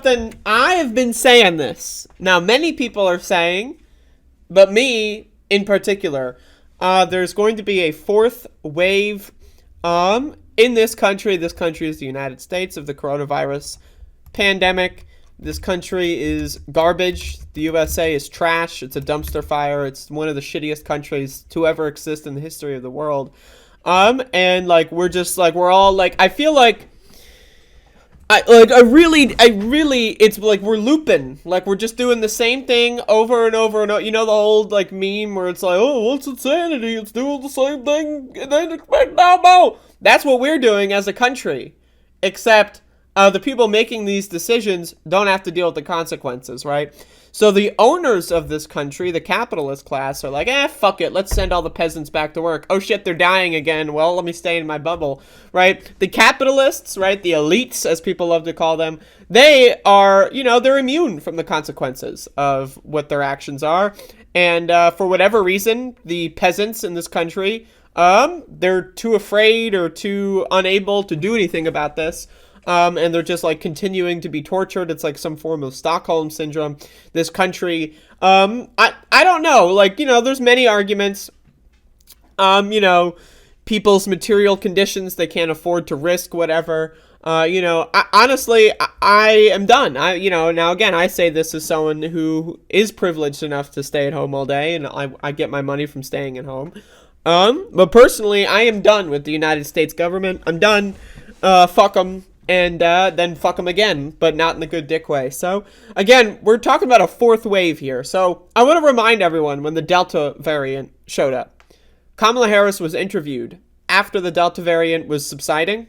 something. I have been saying this. Now, many people are saying, but me in particular, there's going to be a fourth wave in this country. This country is the United States of the coronavirus pandemic. This country is garbage. The USA is trash. It's a dumpster fire. It's one of the shittiest countries to ever exist in the history of the world. And like, we're all like, I feel like, it's like we're looping. Like, we're just doing the same thing over and over and over. You know, the old, like, meme where it's like, oh, what's insanity? It's doing the same thing and then expect no. That's what we're doing as a country. Except, the people making these decisions don't have to deal with the consequences, right? So the owners of this country, the capitalist class, are like, fuck it, let's send all the peasants back to work. Oh shit, they're dying again. Well, let me stay in my bubble, right? The capitalists, right, the elites, as people love to call them, they are, they're immune from the consequences of what their actions are. And for whatever reason, the peasants in this country, they're too afraid or too unable to do anything about this. And they're just like continuing to be tortured. It's like some form of Stockholm syndrome. This country, I don't know. Like, there's many arguments. People's material conditions, they can't afford to risk whatever. Honestly, I am done. Now again, I say this as someone who is privileged enough to stay at home all day, and I get my money from staying at home. But personally, I am done with the United States government. I'm done. Fuck them. And then fuck them again, but not in the good dick way. So, again, we're talking about a fourth wave here. So, I want to remind everyone when the Delta variant showed up. Kamala Harris was interviewed after the Delta variant was subsiding,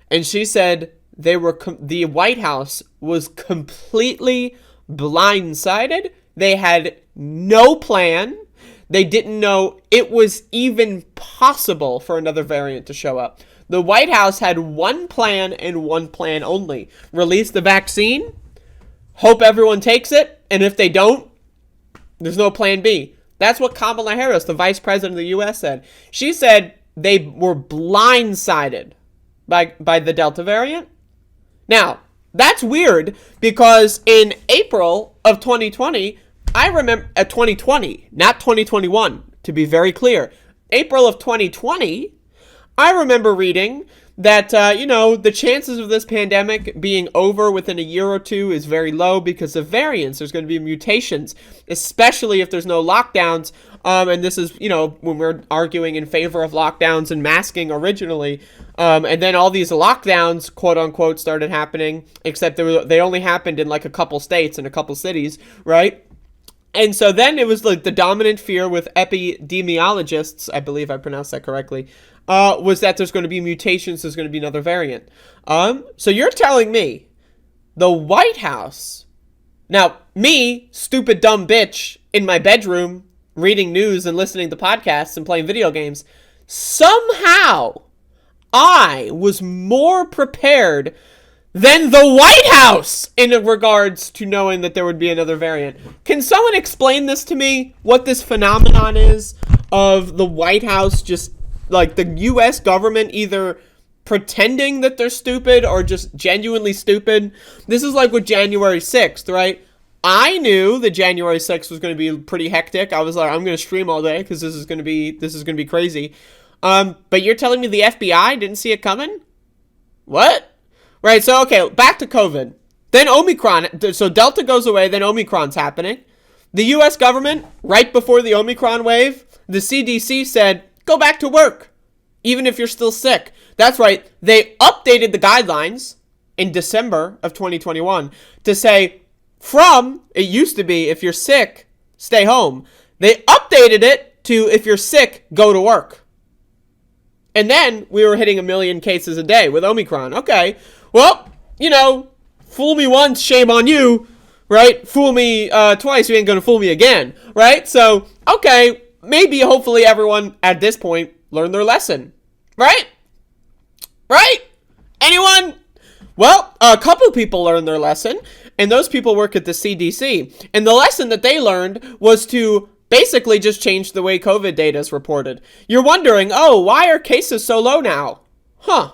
and she said the White House was completely blindsided. They had no plan. They didn't know it was even possible for another variant to show up. The White House had one plan and one plan only. Release the vaccine, hope everyone takes it, and if they don't, there's no plan B. That's what Kamala Harris, the vice president of the U.S., said. She said they were blindsided by the Delta variant. Now, that's weird because in April of 2020, I remember, 2020, not 2021, to be very clear. April of 2020, I remember reading that, the chances of this pandemic being over within a year or two is very low because of variants. There's going to be mutations, especially if there's no lockdowns. And this is, when we're arguing in favor of lockdowns and masking originally. And then all these lockdowns, quote unquote, started happening, except they only happened in like a couple states and a couple cities, right? And so then it was like the dominant fear with epidemiologists, I believe I pronounced that correctly, was that there's going to be mutations, there's going to be another variant. So you're telling me the White House, now me, stupid dumb bitch, in my bedroom, reading news and listening to podcasts and playing video games, somehow I was more prepared than the White House in regards to knowing that there would be another variant. Can someone explain this to me? What this phenomenon is of the White House just, like, the U.S. government either pretending that they're stupid or just genuinely stupid? This is like with January 6th, right? I knew that January 6th was going to be pretty hectic. I was like, I'm going to stream all day because this is going to be crazy. But you're telling me the FBI didn't see it coming? What? Right, so, okay, back to COVID. Then Omicron, so Delta goes away, then Omicron's happening. The U.S. government, right before the Omicron wave, the CDC said, go back to work, even if you're still sick. That's right, they updated the guidelines in December of 2021 to say, it used to be, if you're sick, stay home. They updated it to, if you're sick, go to work. And then we were hitting 1 million cases a day with Omicron. Okay, well, fool me once, shame on you, right? Fool me twice, you ain't gonna fool me again, right? So, okay, maybe, hopefully, everyone at this point learned their lesson, right? Right? Anyone? Well, a couple people learned their lesson, and those people work at the CDC. And the lesson that they learned was to basically just change the way COVID data is reported. You're wondering, why are cases so low now? Huh.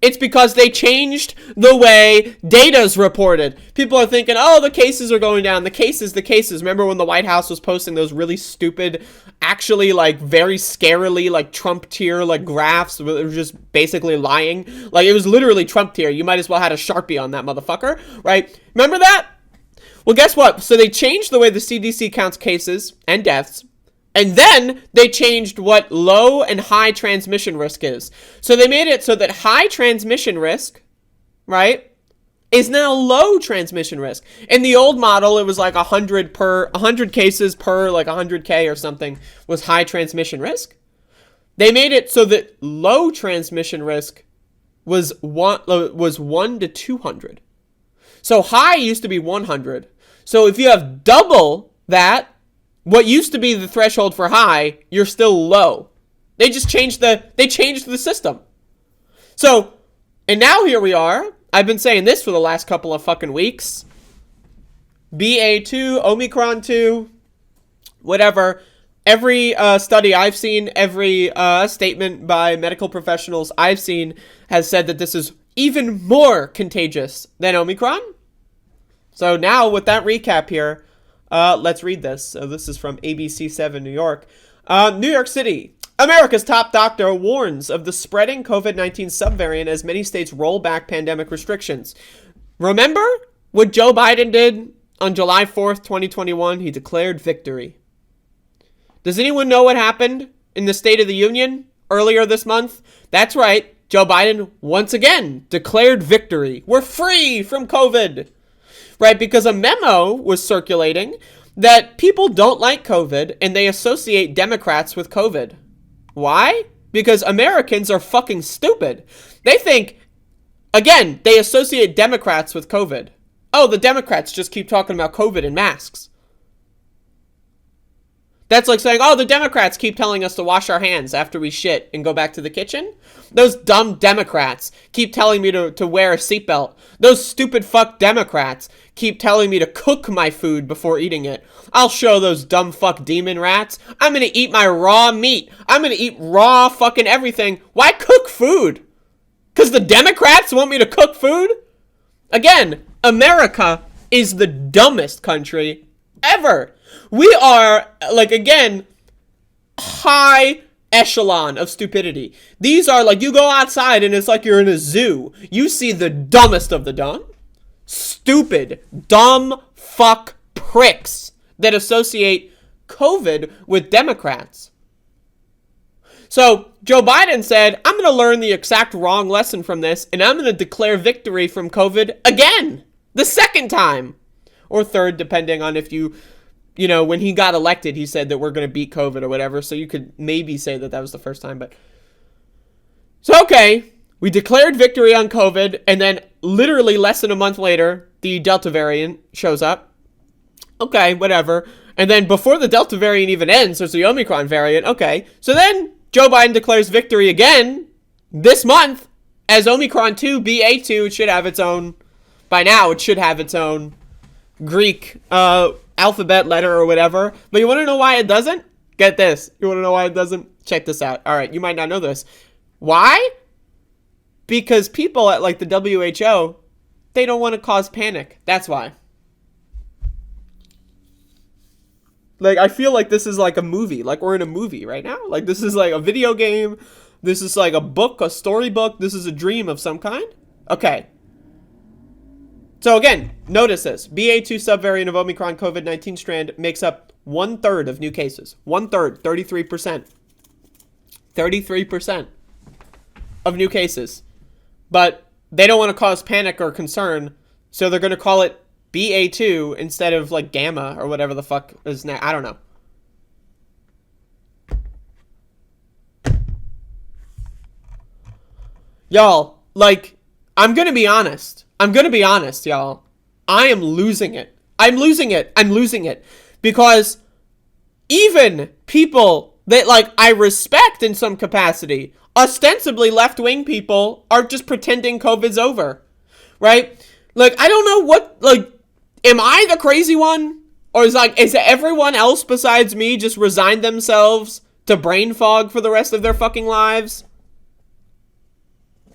It's because they changed the way data's reported. People are thinking, oh, the cases are going down. The cases. Remember when the White House was posting those really stupid, actually, like, very scarily, like, Trump tier, like, graphs that were just basically lying? Like, it was literally Trump tier. You might as well had a Sharpie on that motherfucker, right? Remember that? Well, guess what? So they changed the way the CDC counts cases and deaths. And then they changed what low and high transmission risk is. So they made it so that high transmission risk, right, is now low transmission risk. In the old model, it was like 100 cases per like 100K or something was high transmission risk. They made it so that low transmission risk was 1 to 200. So high used to be 100. So if you have double that, what used to be the threshold for high, you're still low. They just changed the system. So, and now here we are. I've been saying this for the last couple of fucking weeks. BA2, Omicron 2, whatever. Every study I've seen, every statement by medical professionals I've seen has said that this is even more contagious than Omicron. So now with that recap here, let's read this. So this is from ABC7 New York. New York City. America's top doctor warns of the spreading COVID-19 subvariant as many states roll back pandemic restrictions. Remember what Joe Biden did on July 4th, 2021? He declared victory. Does anyone know what happened in the State of the Union earlier this month? That's right. Joe Biden once again declared victory. We're free from COVID. Right, because a memo was circulating that people don't like COVID and they associate Democrats with COVID. Why? Because Americans are fucking stupid. They think, again, they associate Democrats with COVID. Oh, the Democrats just keep talking about COVID and masks. That's like saying, oh, the Democrats keep telling us to wash our hands after we shit and go back to the kitchen. Those dumb Democrats keep telling me to wear a seatbelt. Those stupid fuck Democrats keep telling me to cook my food before eating it. I'll show those dumb fuck demon rats. I'm gonna eat my raw meat. I'm gonna eat raw fucking everything. Why cook food? Because the Democrats want me to cook food? Again, America is the dumbest country ever. We are, like, again, high echelon of stupidity. These are, like, you go outside and it's like you're in a zoo. You see the dumbest of the dumb. Stupid, dumb fuck pricks that associate COVID with Democrats. So, Joe Biden said, I'm going to learn the exact wrong lesson from this, and I'm going to declare victory from COVID again. The second time. Or third, depending on if you know, when he got elected, he said that we're going to beat COVID or whatever. So you could maybe say that that was the first time. But so, okay, we declared victory on COVID. And then literally less than a month later, the Delta variant shows up. Okay, whatever. And then before the Delta variant even ends, there's the Omicron variant. Okay, so then Joe Biden declares victory again this month as Omicron 2, BA2. It should have its own, by now, it should have its own Greek alphabet letter or whatever. But you want to know why it doesn't? Get this. You want to know why it doesn't? Check this out. All right, you might not know this. Why? Because people at, like, the WHO, they don't want to cause panic. That's why. Like, I feel like this is like a movie. Like, we're in a movie right now. Like, this is like a video game. This is like a book, a storybook. This is a dream of some kind. Okay. So again, notice this. BA2 subvariant of Omicron COVID-19 strand makes up 1/3 of new cases. 1/3, 33%. 33% of new cases. But they don't want to cause panic or concern, so they're going to call it BA2 instead of, like, Gamma or whatever the fuck is now. I don't know. Y'all, like, I'm going to be honest. Y'all. I am losing it. I'm losing it. Because even people that, like, I respect in some capacity, ostensibly left-wing people, are just pretending COVID's over. Right? Like, I don't know what, like, am I the crazy one? Or is everyone else besides me just resigned themselves to brain fog for the rest of their fucking lives?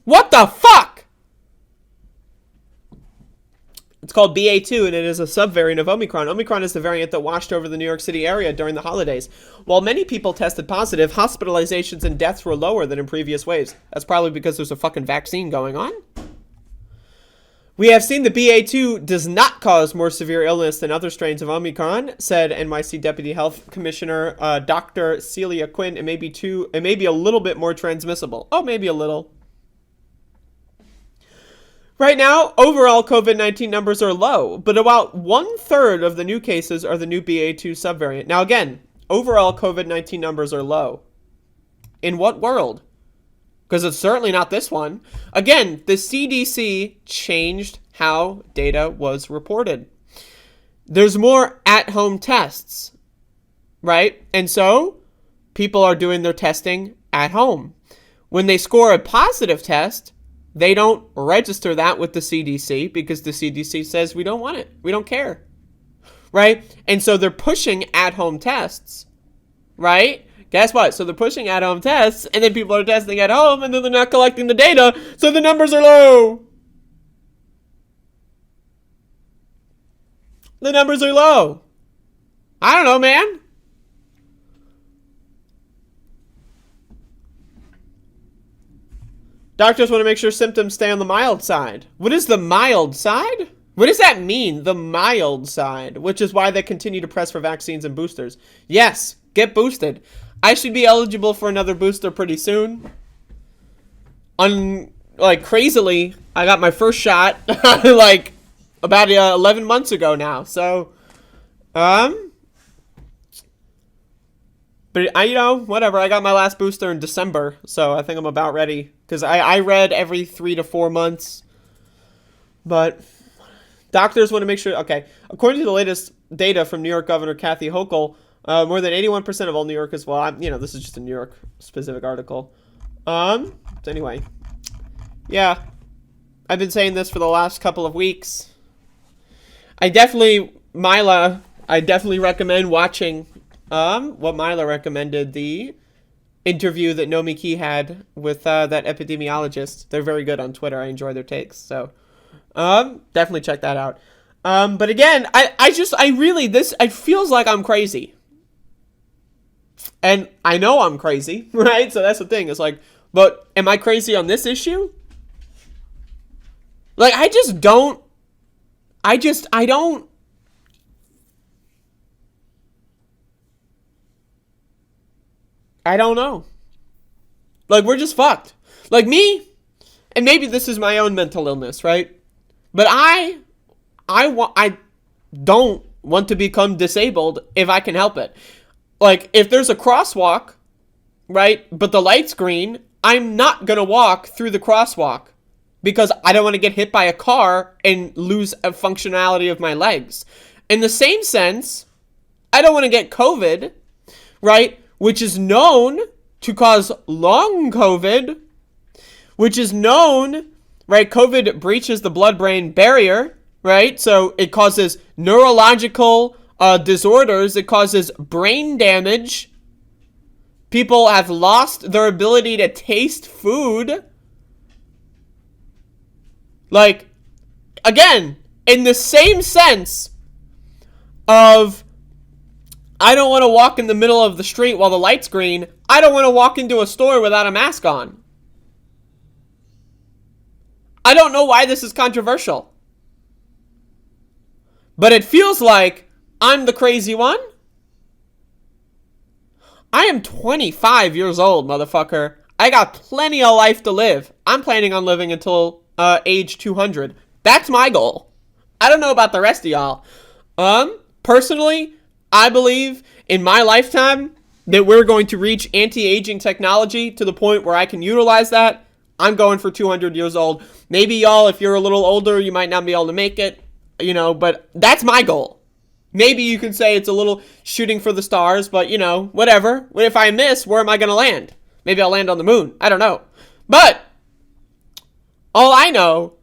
What the fuck? It's called BA2, and it is a subvariant of Omicron. Omicron is the variant that washed over the New York City area during the holidays. While many people tested positive, hospitalizations and deaths were lower than in previous waves. That's probably because there's a fucking vaccine going on. We have seen the BA2 does not cause more severe illness than other strains of Omicron, said NYC Deputy Health Commissioner Dr. Celia Quinn. It may be a little bit more transmissible. Oh, maybe a little. Right now, overall COVID-19 numbers are low, but about 1/3 of the new cases are the new BA2 subvariant. Now again, overall COVID-19 numbers are low. In what world? Because it's certainly not this one. Again, the CDC changed how data was reported. There's more at-home tests, right? And so people are doing their testing at home. When they score a positive test, they don't register that with the CDC because the CDC says we don't want it. We don't care, right? And so they're pushing at-home tests, right? Guess what? So they're pushing at-home tests, and then people are testing at home, and then they're not collecting the data, so the numbers are low. The numbers are low. I don't know, man. Doctors want to make sure symptoms stay on the mild side. What is the mild side? What does that mean, the mild side? Which is why they continue to press for vaccines and boosters. Yes, get boosted. I should be eligible for another booster pretty soon. Crazily, I got my first shot like about 11 months ago now. So, but whatever. I got my last booster in December, so I think I'm about ready. Because I read every 3 to 4 months. But doctors want to make sure. Okay, according to the latest data from New York Governor Kathy Hochul, more than 81% of all New Yorkers. Well, this is just a New York specific article. So anyway, yeah, I've been saying this for the last couple of weeks. I definitely recommend watching what Mila recommended, the interview that Nomi Key had with that epidemiologist. They're very good on Twitter. I enjoy their takes. So definitely check that out. But again, it feels like I'm crazy. And I know I'm crazy, right? So that's the thing. It's like, but am I crazy on this issue? Like, I don't know. Like, we're just fucked. Like, me, and maybe this is my own mental illness, right? But I don't want to become disabled if I can help it. Like, if there's a crosswalk, right, but the light's green, I'm not going to walk through the crosswalk because I don't want to get hit by a car and lose a functionality of my legs. In the same sense, I don't want to get COVID, right, which is known to cause long COVID, which is known, right, COVID breaches the blood-brain barrier, right, so it causes neurological disorders, it causes brain damage. People have lost their ability to taste food. Like, again, in the same sense of I don't want to walk in the middle of the street while the light's green, I don't want to walk into a store without a mask on. I don't know why this is controversial. But it feels like I'm the crazy one. I am 25 years old, motherfucker. I got plenty of life to live. I'm planning on living until age 200. That's my goal. I don't know about the rest of y'all. Personally, I believe in my lifetime that we're going to reach anti-aging technology to the point where I can utilize that. I'm going for 200 years old. Maybe y'all, if you're a little older, you might not be able to make it, but that's my goal. Maybe you can say it's a little shooting for the stars, but, whatever. If I miss, where am I going to land? Maybe I'll land on the moon. I don't know. But all I know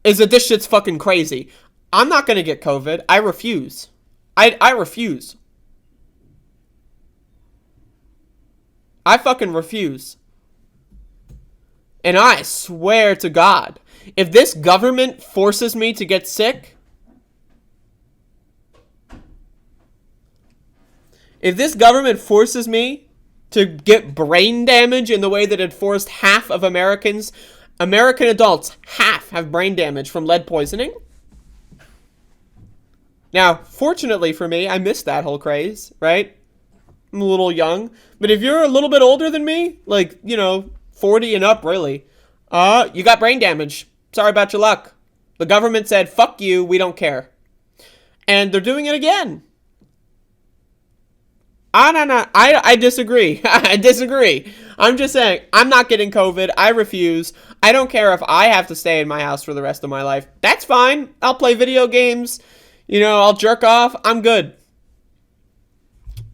is that this shit's fucking crazy. I'm not going to get COVID. I refuse. I refuse. I fucking refuse. And I swear to God, if this government forces me to get sick, if this government forces me to get brain damage in the way that it forced half of American adults, half have brain damage from lead poisoning. Now, fortunately for me, I missed that whole craze, right? I'm a little young. But if you're a little bit older than me, like, 40 and up, really, you got brain damage. Sorry about your luck. The government said, fuck you, we don't care. And they're doing it again. I disagree. I disagree. I'm just saying, I'm not getting COVID. I refuse. I don't care if I have to stay in my house for the rest of my life. That's fine. I'll play video games. I'll jerk off. I'm good.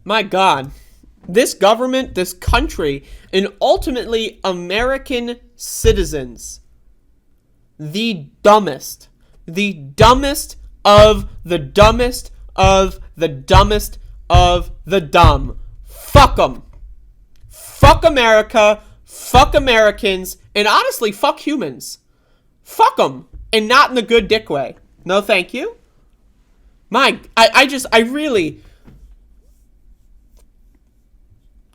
My God. This government, this country, and ultimately American citizens, the dumbest of the dumbest of the dumbest of the dumb. Fuck them. Fuck America. Fuck Americans. And honestly, fuck humans. Fuck them. And not in the good dick way. No, thank you. I really...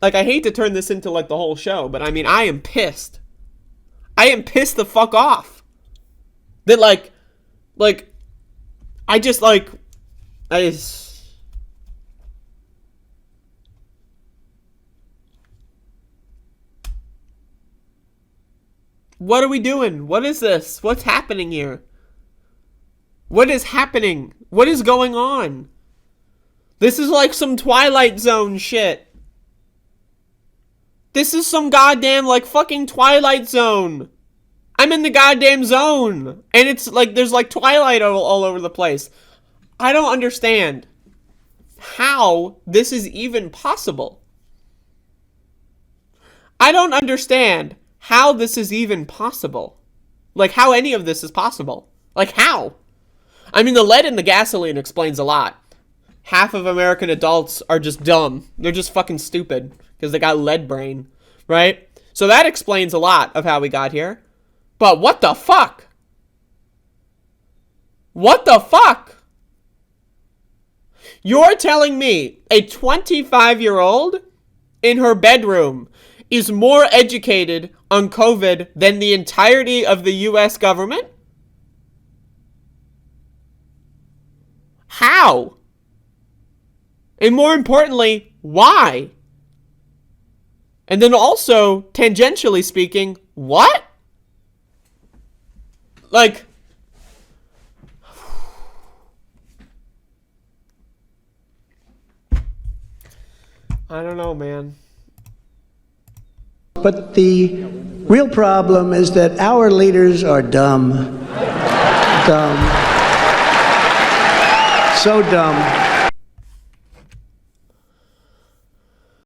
Like, I hate to turn this into, like, the whole show, but, I mean, I am pissed. I am pissed the fuck off. That, What are we doing? What is this? What's happening here? What is happening? What is going on? This is like some Twilight Zone shit. This is some goddamn, like, fucking Twilight Zone. I'm in the goddamn zone. And it's like, there's like Twilight all over the place. I don't understand how this is even possible. I don't understand how this is even possible. Like, how any of this is possible. Like, how? I mean, the lead in the gasoline explains a lot. Half of American adults are just dumb. They're just fucking stupid because they got lead brain, right? So that explains a lot of how we got here. But what the fuck? What the fuck? You're telling me a 25-year-old in her bedroom is more educated on COVID than the entirety of the U.S. government? How? And more importantly, why? And then also, tangentially speaking, what? Like, I don't know, man. But the real problem is that our leaders are dumb. Dumb. So dumb.